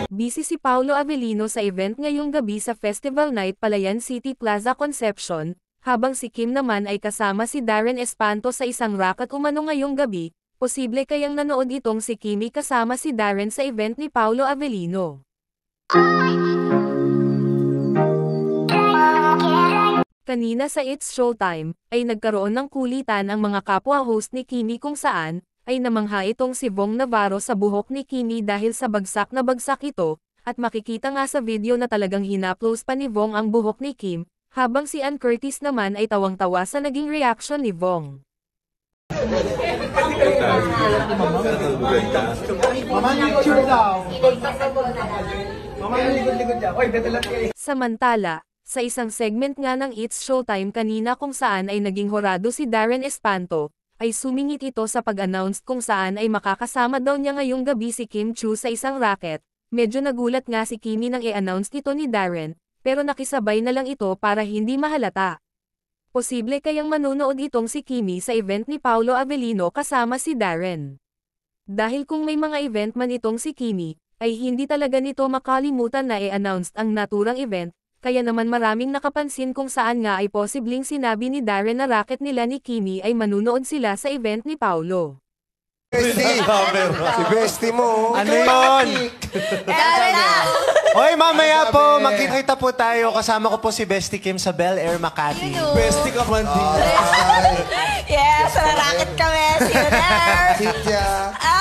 Busy si Paolo Avellino sa event ngayong gabi sa Festival Night Palayan City Plaza Concepcion, habang si Kim naman ay kasama si Darren Espanto sa isang racket umano ngayong gabi. Posible kayang nanood itong si Kimi kasama si Darren sa event ni Paolo Avellino. Kanina sa It's Showtime, ay nagkaroon ng kulitan ang mga kapwa-host ni Kimi kung saan, ay namangha itong si Vong Navarro sa buhok ni Kimi dahil sa bagsak na bagsak ito, at makikita nga sa video na talagang hinaplos pa ni Vong ang buhok ni Kim, habang si Ann Curtis naman ay tawang-tawa sa naging reaction ni Vong. Samantala, sa isang segment nga ng It's Showtime kanina kung saan ay naging horado si Darren Espanto, ay sumingit ito sa pag-announce kung saan ay makakasama daw niya ngayong gabi si Kim Chiu sa isang racket. Medyo nagulat nga si Kimi nang i-announce nito ni Darren, pero nakisabay na lang ito para hindi mahalata. Posible kayang manunood itong si Kimi sa event ni Paolo Avellino kasama si Darren. Dahil kung may mga event man itong si Kimi, ay hindi talaga nito makalimutan na i-announce ang naturang event, kaya naman maraming nakapansin kung saan nga ay posibleng sinabi ni Darren na racket nila ni Kimi ay manunood sila sa event ni Paolo. Si Bestie mo. Ano yun? Hoy, mamaya po, Sabi. magkikita po tayo. Kasama ko po si Bestie Kim sa Bel Air, Makati. Bestie ka man din. Yes, racket kami. See you there. Cynthia.